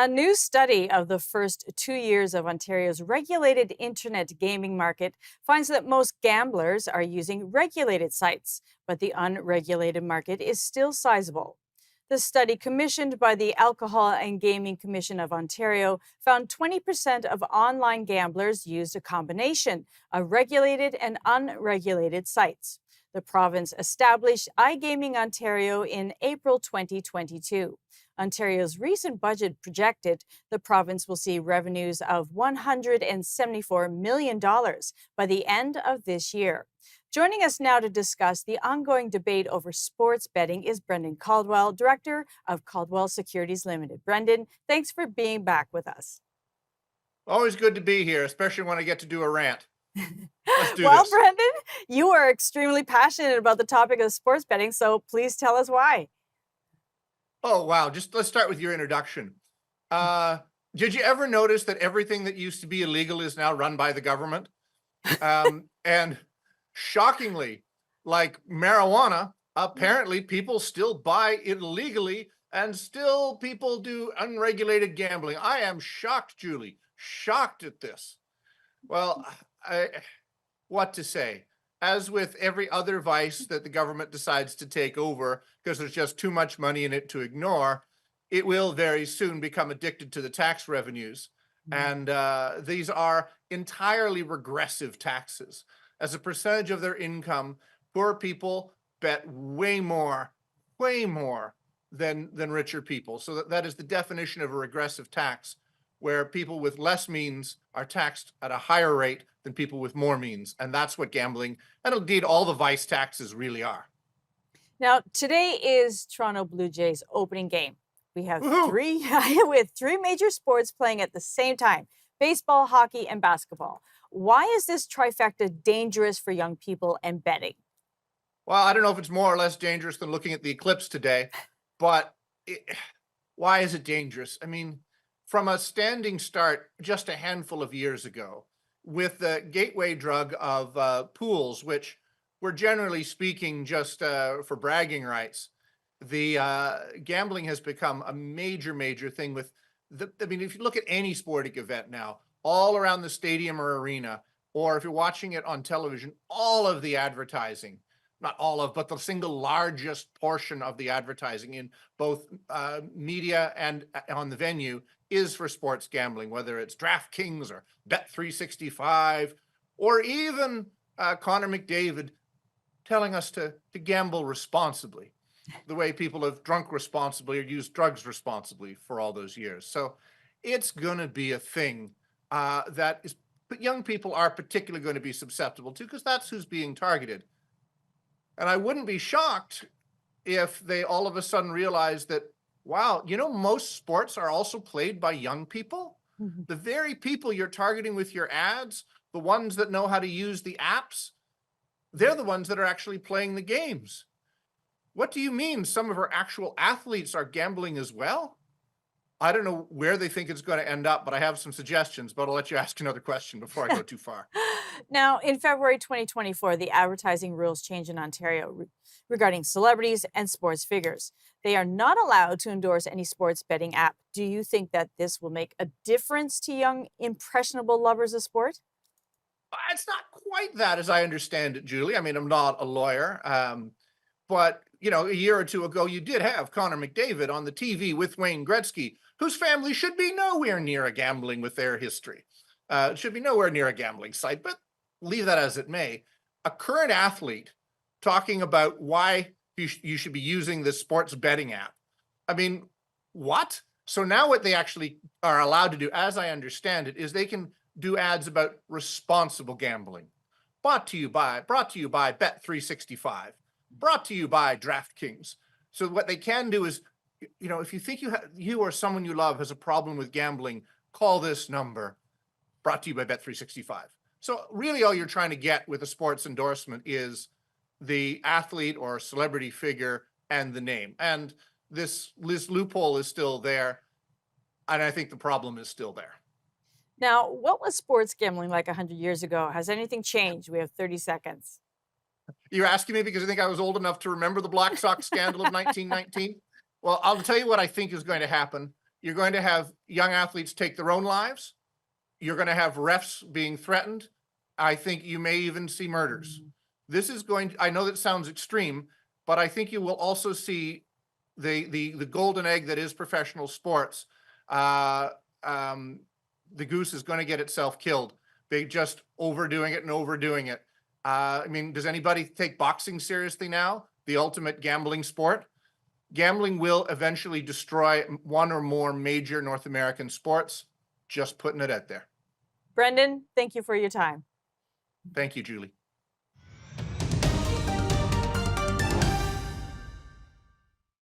A new study of the first 2 years of Ontario's regulated internet gaming market finds that most gamblers are using regulated sites, but the unregulated market is still sizable. The study, commissioned by the Alcohol and Gaming Commission of Ontario, found 20% of online gamblers used a combination of regulated and unregulated sites. The province established iGaming Ontario in April 2022. Ontario's recent budget projected the province will see revenues of $174 million by the end of this year. Joining us now to discuss the ongoing debate over sports betting is Brendan Caldwell, Director of Caldwell Securities Ltd. Brendan, thanks for being back with us. Always good to be here, especially when I get to do a rant. Let's do Well, this. Brendan, you are extremely passionate about the topic of sports betting, so please tell us why. Oh, wow. Just let's start with your introduction. Did you ever notice that everything that used to be illegal is now run by the government? And shockingly, like marijuana, apparently people still buy it illegally and still people do unregulated gambling. I am shocked, Julie, shocked at this. Well, what to say? As with every other vice that the government decides to take over, because there's just too much money in it to ignore, it will very soon become addicted to the tax revenues. And these are entirely regressive taxes. As a percentage of their income, poor people bet way more than richer people. So that is the definition of a regressive tax, where people with less means are taxed at a higher rate than people with more means. And that's what gambling, and indeed all the vice taxes really are. Now, today is Toronto Blue Jays opening game. We have Woohoo! three major sports playing at the same time: baseball, hockey, and basketball. Why is this trifecta dangerous for young people and betting? Well, I don't know if it's more or less dangerous than looking at the eclipse today, but why is it dangerous? I mean, from a standing start just a handful of years ago, with the gateway drug of pools, which were generally speaking just for bragging rights, the gambling has become a major thing. I mean, if you look at any sporting event now, all around the stadium or arena, or if you're watching it on television, all of the advertising, not all of, but the single largest portion of the advertising in both media and on the venue is for sports gambling, whether it's DraftKings or Bet365, or even Connor McDavid telling us to gamble responsibly, the way people have drunk responsibly or used drugs responsibly for all those years. So it's going to be a thing that young people are particularly going to be susceptible to, because that's who's being targeted. And I wouldn't be shocked if they all of a sudden realize that, wow, most sports are also played by young people. Mhm. The very people you're targeting with your ads, the ones that know how to use the apps, they're the ones that are actually playing the games. What do you mean some of our actual athletes are gambling as well? I don't know where they think it's going to end up, but I have some suggestions, but I'll let you ask another question before I go too far. Now, in February 2024, the advertising rules changed in Ontario regarding celebrities and sports figures. They are not allowed to endorse any sports betting app. Do you think that this will make a difference to young, impressionable lovers of sport? It's not quite that, as I understand it, Julie. I mean, I'm not a lawyer, but a year or two ago, you did have Connor McDavid on the TV with Wayne Gretzky, whose family should be nowhere near a gambling with their history. Should be nowhere near a gambling site, but leave that as it may. A current athlete talking about why you should be using this sports betting app. I mean, what? So now what they actually are allowed to do, as I understand it, is they can do ads about responsible gambling. Brought to you by Bet365. Brought to you by DraftKings. So what they can do is, if you think you or someone you love has a problem with gambling, call this number. Brought to you by Bet365. So really all you're trying to get with a sports endorsement is the athlete or celebrity figure and the name. And this loophole is still there. And I think the problem is still there. Now, what was sports gambling like 100 years ago? Has anything changed? We have 30 seconds. You're asking me because I think I was old enough to remember the Black Sox scandal of 1919. Well, I'll tell you what I think is going to happen. You're going to have young athletes take their own lives. You're going to have refs being threatened. I think you may even see murders. This is going, I know that sounds extreme, but I think you will also see the golden egg that is professional sports. The goose is going to get itself killed. They just overdoing it and overdoing it. I mean, does anybody take boxing seriously now? The ultimate gambling sport? Gambling will eventually destroy one or more major North American sports. Just putting it out there. Brendan, thank you for your time. Thank you, Julie.